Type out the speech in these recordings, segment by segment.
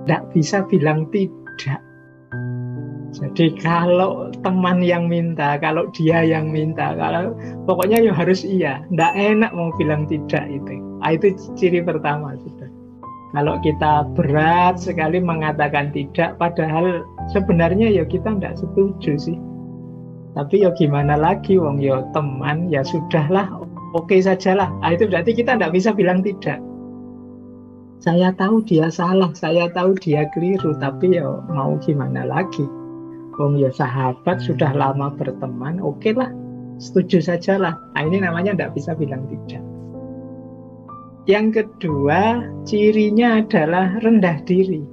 Tidak bisa bilang tidak. Jadi kalau teman yang minta, kalau dia yang minta, kalau pokoknya ya harus iya. Tidak enak mau bilang tidak itu. Itu ciri pertama sudah. Kalau kita berat sekali mengatakan tidak, padahal sebenarnya ya kita tidak setuju sih. Tapi ya gimana lagi, wong ya teman, ya sudahlah, oke sajalah. Itu berarti kita tidak bisa bilang tidak. Saya tahu dia salah, saya tahu dia keliru, tapi ya mau gimana lagi. Wong ya sahabat, sudah lama berteman, oke lah, setuju sajalah. Ini namanya tidak bisa bilang tidak. Yang kedua, cirinya adalah rendah diri.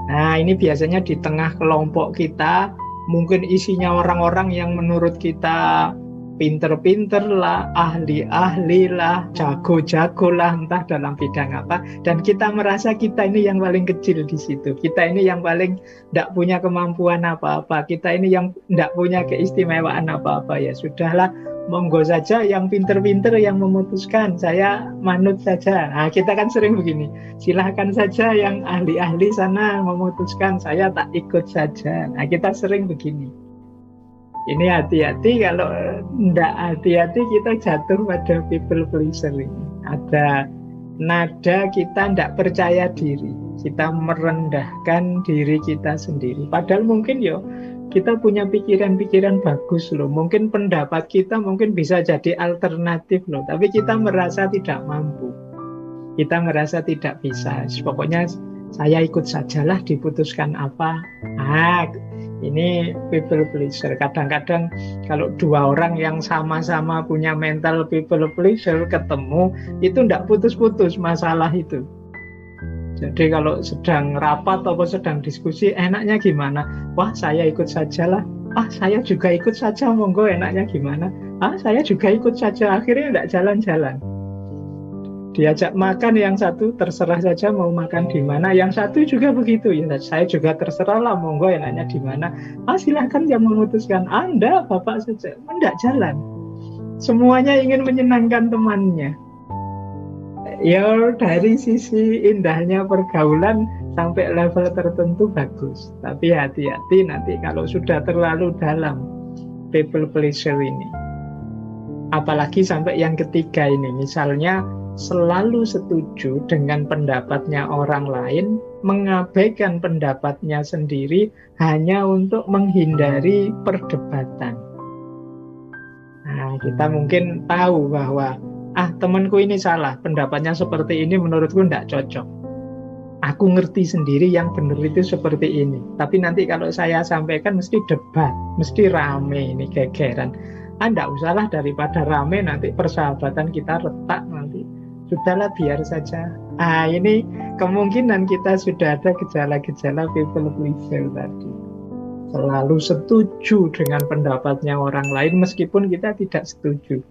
Nah, ini biasanya di tengah kelompok kita, mungkin isinya orang-orang yang menurut kita pinter-pinter lah, ahli-ahli lah, jago-jago lah, entah dalam bidang apa. Dan kita merasa kita ini yang paling kecil di situ. Kita ini yang paling tidak punya kemampuan apa-apa. Kita ini yang tidak punya keistimewaan apa-apa. Ya sudahlah, monggo saja yang pinter-pinter yang memutuskan. Saya manut saja. Nah, kita kan sering begini. Silahkan saja yang ahli-ahli sana memutuskan. Saya tak ikut saja. Nah, kita sering begini. Ini hati-hati, kalau tidak hati-hati kita jatuh pada people pleaser ini. Ada nada kita tidak percaya diri, kita merendahkan diri kita sendiri. Padahal mungkin ya kita punya pikiran-pikiran bagus loh. Mungkin pendapat kita mungkin bisa jadi alternatif loh. Tapi kita merasa tidak mampu, kita merasa tidak bisa. Pokoknya saya ikut sajalah, diputuskan apa. Ini people pleaser. Kadang-kadang kalau dua orang yang sama-sama punya mental people pleaser ketemu, itu tidak putus-putus masalah itu. Jadi kalau sedang rapat atau sedang diskusi, enaknya gimana? Wah, saya ikut sajalah. Saya juga ikut saja, monggo, enaknya gimana? Saya juga ikut saja. Akhirnya tidak jalan-jalan. Diajak makan yang satu, terserah saja mau makan di mana. Yang satu juga begitu, ya saya juga terserah lah, monggo enaknya di mana. Silahkan yang memutuskan. Anda bapak saja, tidak jalan. Semuanya ingin menyenangkan temannya. Ya dari sisi indahnya pergaulan sampai level tertentu bagus. Tapi hati-hati nanti kalau sudah terlalu dalam people pleasure ini. Apalagi sampai yang ketiga ini, misalnya selalu setuju dengan pendapatnya orang lain, mengabaikan pendapatnya sendiri hanya untuk menghindari perdebatan. Nah, kita mungkin tahu bahwa temanku ini salah, pendapatnya seperti ini, menurutku tidak cocok. Aku ngerti sendiri yang benar itu seperti ini. Tapi nanti kalau saya sampaikan mesti debat, mesti rame ini, gegeran. Tidak usahlah, daripada rame nanti persahabatan kita retak nanti. Sudahlah, biar saja. Ini kemungkinan kita sudah ada gejala-gejala people pleaser tadi. Selalu setuju dengan pendapatnya orang lain meskipun kita tidak setuju.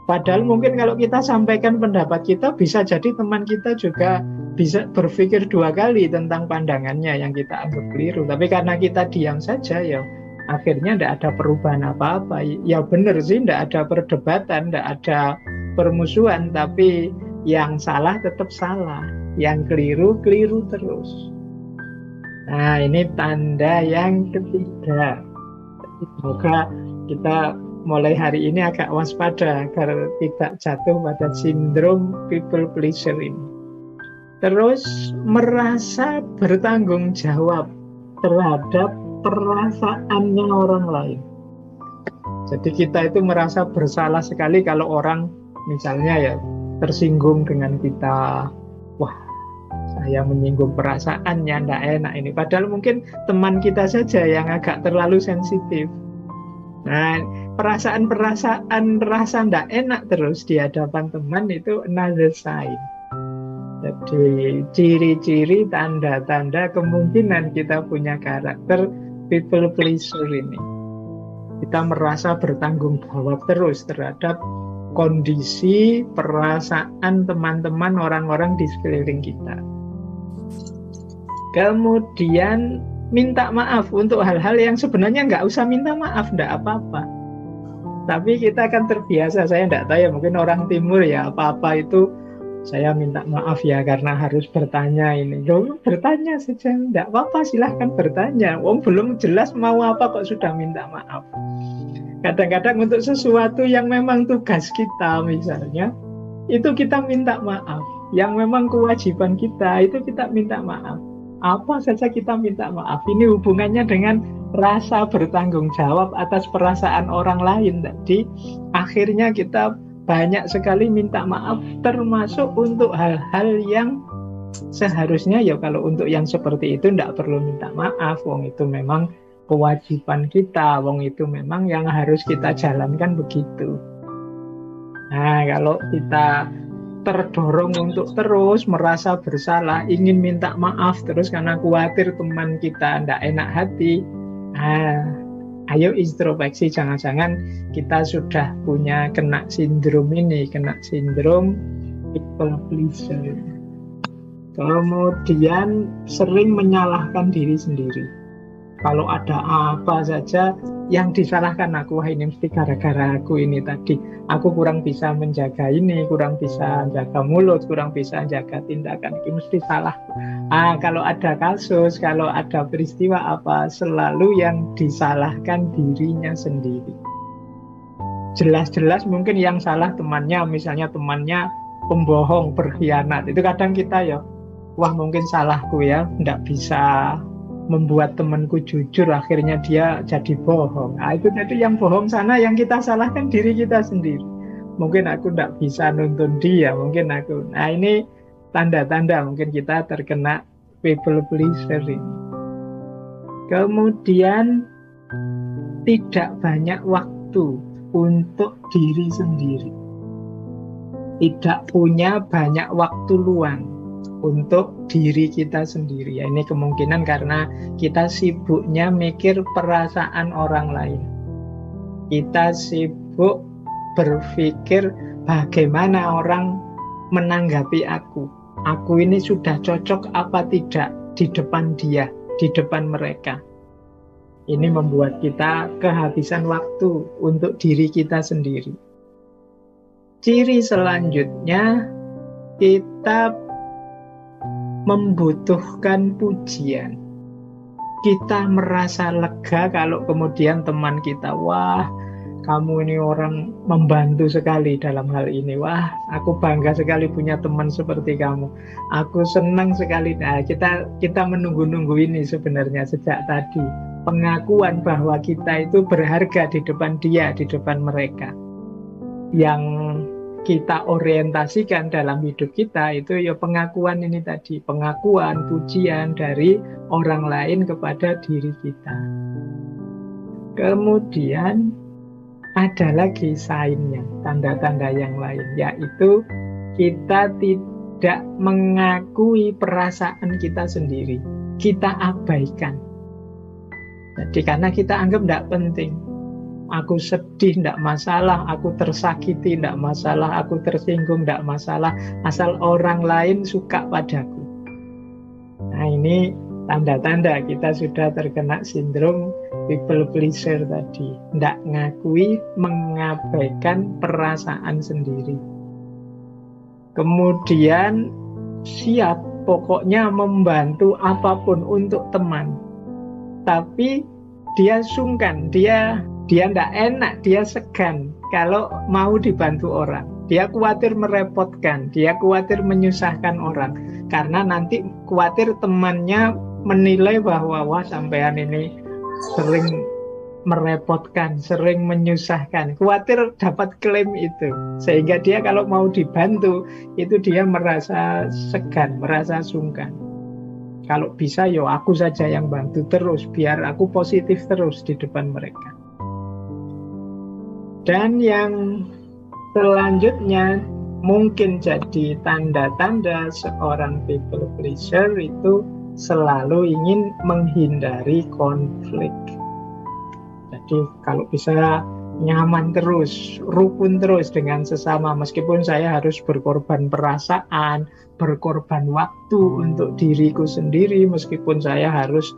Padahal mungkin kalau kita sampaikan pendapat kita, bisa jadi teman kita juga bisa berpikir dua kali tentang pandangannya yang kita anggap keliru. Tapi karena kita diam saja, ya akhirnya tidak ada perubahan apa-apa. Ya benar sih, tidak ada perdebatan, tidak ada permusuhan, tapi yang salah tetap salah, yang keliru, keliru terus. Nah, ini tanda yang ketiga. Semoga kita mulai hari ini agak waspada agar tidak jatuh pada sindrom people pleaser ini. Terus merasa bertanggung jawab terhadap perasaannya orang lain. Jadi kita itu merasa bersalah sekali kalau orang misalnya ya tersinggung dengan kita. Wah, saya menyinggung perasaannya, tidak enak ini. Padahal mungkin teman kita saja yang agak terlalu sensitif. Nah, perasaan-perasaan rasa tidak enak terus di hadapan teman itu another sign. Jadi ciri-ciri, tanda-tanda kemungkinan kita punya karakter people pleaser ini. Kita merasa bertanggung jawab terus terhadap kondisi, perasaan teman-teman, orang-orang di sekeliling kita. Kemudian minta maaf untuk hal-hal yang sebenarnya nggak usah minta maaf, nggak apa-apa. Tapi kita akan terbiasa, saya nggak tahu ya, mungkin orang timur ya, apa-apa itu saya minta maaf ya karena harus bertanya ini. Loh, bertanya saja, enggak apa-apa, silahkan bertanya. Wong belum jelas mau apa kok sudah minta maaf. Kadang-kadang untuk sesuatu yang memang tugas kita misalnya, itu kita minta maaf. Yang memang kewajiban kita, itu kita minta maaf. Apa saja kita minta maaf. Ini hubungannya dengan rasa bertanggung jawab atas perasaan orang lain tadi. Akhirnya kita banyak sekali minta maaf, termasuk untuk hal-hal yang seharusnya ya kalau untuk yang seperti itu tidak perlu minta maaf. Wong itu memang kewajiban kita, wong itu memang yang harus kita jalankan begitu. Nah, kalau kita terdorong untuk terus merasa bersalah, ingin minta maaf terus karena khawatir teman kita tidak enak hati, ayo introspeksi, jangan-jangan kita sudah punya kena sindrom ini, kena sindrom people pleaser. Kemudian sering menyalahkan diri sendiri. Kalau ada apa saja yang disalahkan aku, wah ini mesti gara-gara aku ini tadi. Aku kurang bisa menjaga ini, kurang bisa jaga mulut, kurang bisa jaga tindakan, ini mesti salah. Kalau ada kasus, kalau ada peristiwa apa, selalu yang disalahkan dirinya sendiri. Jelas-jelas mungkin yang salah temannya, misalnya temannya pembohong, berkhianat. Itu kadang kita ya, wah mungkin salahku ya, tidak bisa membuat temanku jujur, akhirnya dia jadi bohong. Itu tadi yang bohong sana, yang kita salahkan diri kita sendiri. Mungkin aku tidak bisa nuntun dia, mungkin aku. Nah ini tanda-tanda mungkin kita terkena people pleaser ini. Kemudian tidak banyak waktu untuk diri sendiri. Tidak punya banyak waktu luang untuk diri kita sendiri. Ya, ini kemungkinan karena kita sibuknya mikir perasaan orang lain. Kita sibuk berpikir bagaimana orang menanggapi aku. Aku ini sudah cocok apa tidak di depan dia, di depan mereka. Ini membuat kita kehabisan waktu untuk diri kita sendiri. Ciri selanjutnya, kita membutuhkan pujian. Kita merasa lega kalau kemudian teman kita, wah kamu ini orang membantu sekali dalam hal ini, wah aku bangga sekali punya teman seperti kamu, aku senang sekali. Nah, kita menunggu-nunggu ini sebenarnya sejak tadi, pengakuan bahwa kita itu berharga di depan dia, di depan mereka. Yang kita orientasikan dalam hidup kita itu ya pengakuan ini tadi, pengakuan, pujian dari orang lain kepada diri kita. Kemudian ada lagi sign-nya, tanda-tanda yang lain, yaitu kita tidak mengakui perasaan kita sendiri, kita abaikan. Jadi karena kita anggap tidak penting. Aku sedih, tidak masalah. Aku tersakiti, tidak masalah. Aku tersinggung, tidak masalah. Asal orang lain suka padaku. Nah ini tanda-tanda kita sudah terkena sindrom people pleaser tadi. Tidak ngakui, mengabaikan perasaan sendiri. Kemudian siap, pokoknya membantu apapun untuk teman. Tapi dia sungkan, dia tidak enak, dia segan kalau mau dibantu orang. Dia khawatir merepotkan, dia khawatir menyusahkan orang. Karena nanti khawatir temannya menilai bahwa wah sampean ini sering merepotkan, sering menyusahkan. Khawatir dapat klaim itu. Sehingga dia kalau mau dibantu, itu dia merasa segan, merasa sungkan. Kalau bisa ya aku saja yang bantu terus, biar aku positif terus di depan mereka. Dan yang selanjutnya mungkin jadi tanda-tanda seorang people pleaser itu selalu ingin menghindari konflik. Jadi kalau bisa nyaman terus, rukun terus dengan sesama, meskipun saya harus berkorban perasaan, berkorban waktu untuk diriku sendiri, meskipun saya harus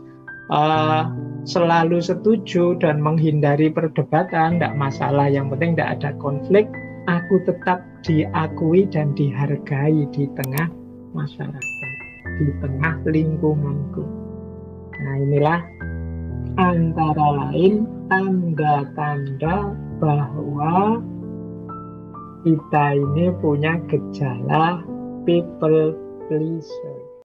selalu setuju dan menghindari perdebatan, tidak masalah, yang penting tidak ada konflik, aku tetap diakui dan dihargai di tengah masyarakat, di tengah lingkunganku. Nah, inilah antara lain tanda-tanda bahwa kita ini punya gejala people pleaser.